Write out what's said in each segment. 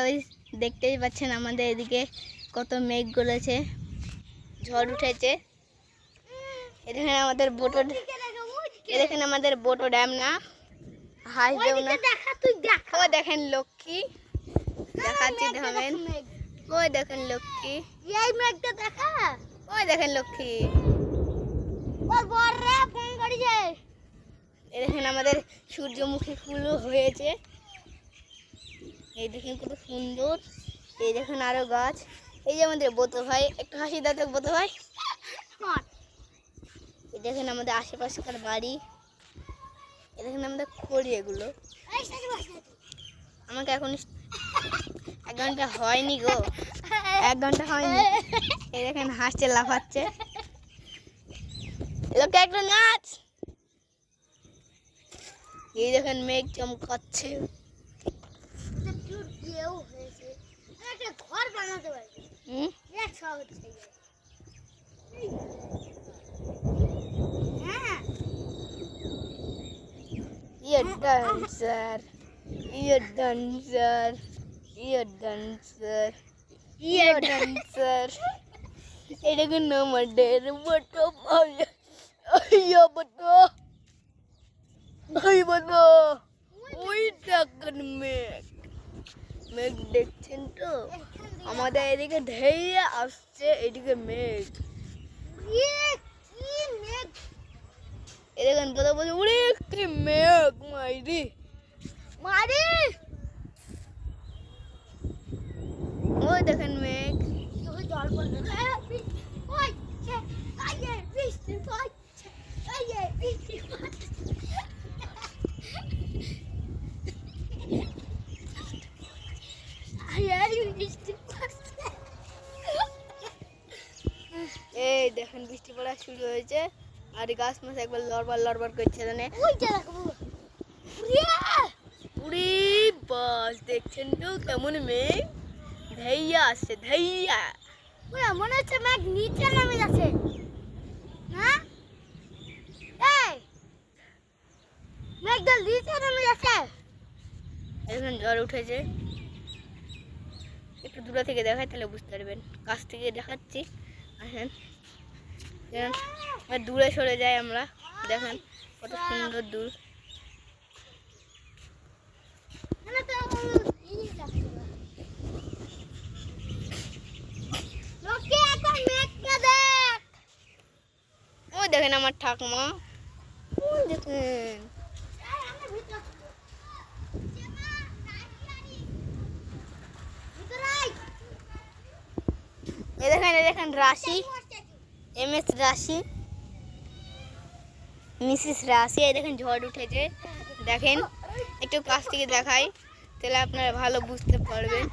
ওই দেখতেই পাচ্ছেন আমাদের এদিকে কত মেঘ গলেছে, ঝড় উঠেছে। এখানে আমাদের বোটো, এখানে আমাদের বোটো ড্যাম না, হাঁস দেও না। ওই দেখেন লক্ষ্মী, দেখাচ্ছি দেখেন, ওই দেখেন লক্ষ্মী, এই মেঘটা দেখা, ওই দেখেন লক্ষ্মী। দেখেন আমাদের সূর্যমুখী ফুলও হয়েছে, এই দেখেন কত সুন্দর। এই দেখেন আরো গাছ। এই যে আমাদের বোতো ভাই, একটু হাসি দাও তো বোতো ভাই। এই দেখেন আমাদের আশেপাশকার বাড়ি, এই দেখেন আমাদের খড়ি এগুলো। আমাকে এখন 1 ঘন্টা হয়নি গো, 1 ঘন্টা হয়নি। এই দেখেন হাসছে, লাফাচ্ছে, লোকে একটু নাচ। এই দেখেন মেঘ চমকাচ্ছে। ঘর বানাতে পারবে, dancer, dancer, dancer, dancer. এটা কিন্তু আমাদের বটো ভাই, আইয়া বটো, ওই বটো, ওই দেখেন মেঘ, মেঘ দেখছেন তো? আমাদের এদিকে ধেয়ে আসছে, এদিকে মেঘ। দেখেন কথা বলছে, ওরে কি মেঘ মাইরি মারি। ওই দেখেন মেঘ, জল পড়ছে। এই দেখেন বৃষ্টি পড়া শুরু হয়েছে, আর গাছ মাছ একবার লড়বার লড়বার করছে। উড়ি বাস, দেখছেন তো কেমন মেঘ ধেইয়া আসছে, ধেইয়া। মনে হচ্ছে মেঘ নিচে নামে যাচ্ছে না, মেঘটা নিচে নামে যাচ্ছে। এখন ঝড় উঠেছে, একটু দূরে থেকে দেখাই তাহলে বুঝতে পারবেন। কাছ থেকে দেখাচ্ছি, আসেন, দূরে সরে যাই আমরা, দেখেন কত সুন্দর দূর। ওই দেখেন আমার ঠাকুমা, ওই দেখেন। এই দেখেন, এই দেখেন রাশি, MS রাশি, মিসেস রাশি। এই দেখেন ঝড় উঠেছে, দেখেন একটু কাছ থেকে দেখাই তাহলে আপনারা ভালো বুঝতে পারবেন।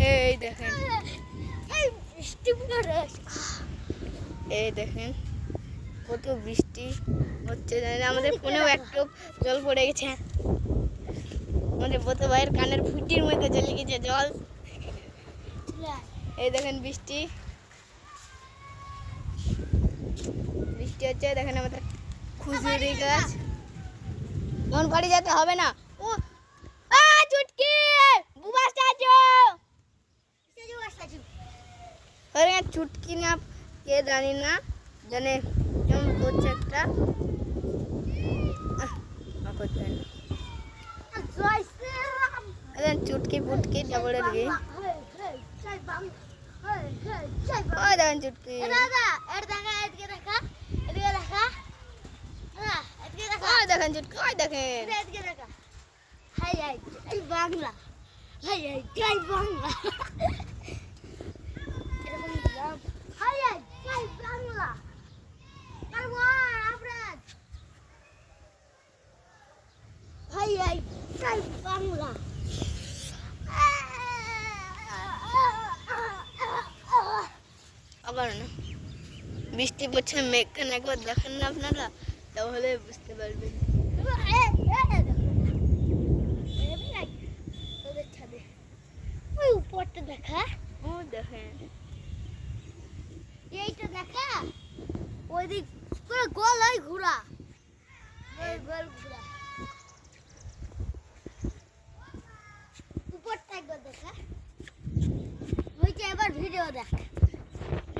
এই দেখেন, এই দেখেন কত বৃষ্টি হচ্ছে, আমাদের ফোনেও একটু জল পড়ে গেছে, আমাদের বোতো ভাইয়ের কানের ফুটির মধ্যে চলে গেছে জল। এই দেখেন বৃষ্টি, বৃষ্টি হচ্ছে। দেখেন আমাদের খুজুরি গাছ, কোন বাড়ি যেতে হবে না। ও চুটকি বুবা স্ট্যাচু, চুটকি না কে জানি না, জানে কেমন করছে একটা, চুটকি ফুটকি ডাবলের গে। ওই দেখেন চুটকি, দেখেন চুটকি, ওই দেখেন বাংলা, বাংলা বাংলা। আবার না বৃষ্টি পড়ছে, মেঘখানে একবার দেখেন না আপনারা, তাহলে বুঝতে পারবেন। ওই উপরটা দেখা, ও দেখেন এইটা দেখা, ওই দিক পুরো গোল হয় ঘোরা, গোল ঘোরা। উপরটা একবার দেখা, দেখ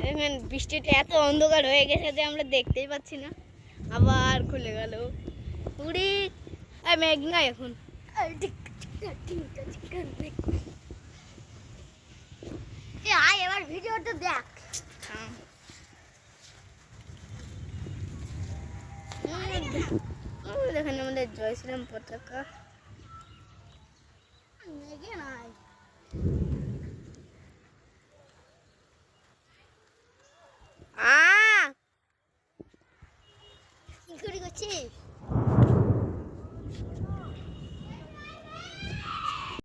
দেখেন বৃষ্টিটা এত অন্ধকার হয়ে গেছে যে আমরা দেখতেই পাচ্ছি না, আবার খুলে গেল। উড়ি মেঘ না এখন। আয় এবার ভিডিওটা দেখ। দেখেন আমাদের জয় শ্রীরাম পতাকা।